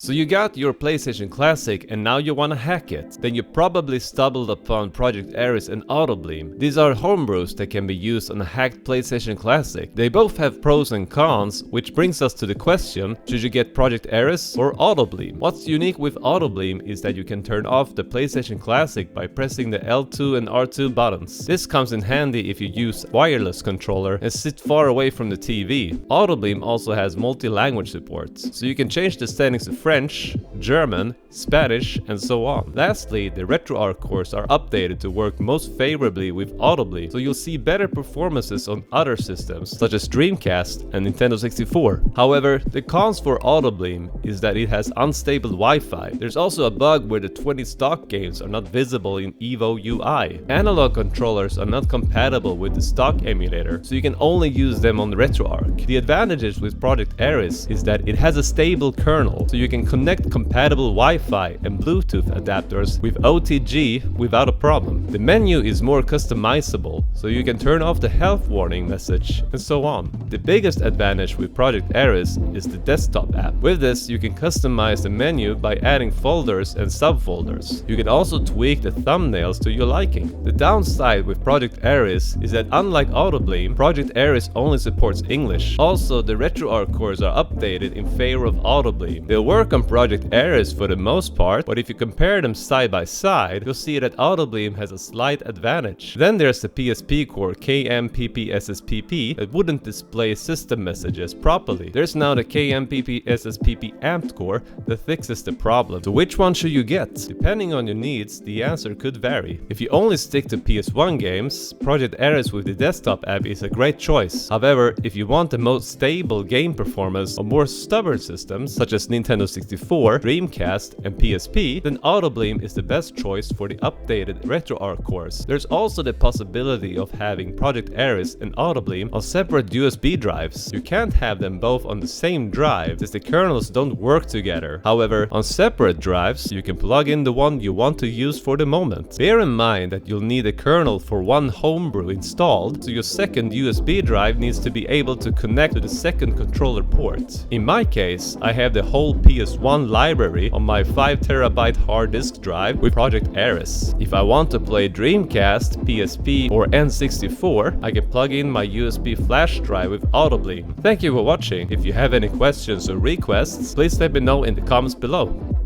So you got your PlayStation Classic and now you wanna hack it. Then you probably stumbled upon Project Eris and Autobleem. These are homebrews that can be used on a hacked PlayStation Classic. They both have pros and cons, which brings us to the question, should you get Project Eris or Autobleem? What's unique with Autobleem is that you can turn off the PlayStation Classic by pressing the L2 and R2 buttons. This comes in handy if you use wireless controller and sit far away from the TV. Autobleem also has multi-language support, so you can change the settings to French, German, Spanish, and so on. Lastly, the RetroArch cores are updated to work most favorably with Autobleem, so you'll see better performances on other systems, such as Dreamcast and Nintendo 64. However, the cons for Autobleem is that it has unstable Wi-Fi. There's also a bug where the 20 stock games are not visible in Evo UI. Analog controllers are not compatible with the stock emulator, so you can only use them on RetroArch. The advantages with Project Eris is that it has a stable kernel, so you can connect compatible Wi-Fi and Bluetooth adapters with OTG without a problem. The menu is more customizable, so you can turn off the health warning message and so on. The biggest advantage with Project Eris is the desktop app. With this, you can customize the menu by adding folders and subfolders. You can also tweak the thumbnails to your liking. The downside with Project Eris is that unlike Autobleem, Project Eris only supports English. Also, the RetroArch cores are updated in favor of Autobleem. They'll work on Project Eris for the most part, but if you compare them side by side, you'll see that Autobleem has a slight advantage. Then there's the PSP core KMPPSSPP that wouldn't display system messages properly. There's now the KMPPSSPP amped core that fixes the problem. So which one should you get? Depending on your needs, the answer could vary. If you only stick to PS1 games, Project Eris with the desktop app is a great choice. However, if you want the most stable game performance on more stubborn systems, such as Nintendo 64, Dreamcast, and PSP, then Autobleem is the best choice for the updated RetroArch cores. There's also the possibility of having Project Eris and Autobleem on separate USB drives. You can't have them both on the same drive, since the kernels don't work together. However, on separate drives, you can plug in the one you want to use for the moment. Bear in mind that you'll need a kernel for one homebrew installed, so your second USB drive needs to be able to connect to the second controller port. In my case, I have the whole PS1 library on my 5TB hard disk drive with Project Eris. If I want to play Dreamcast, PSP, or N64, I can plug in my USB flash drive with Autobleem. Thank you for watching. If you have any questions or requests, please let me know in the comments below.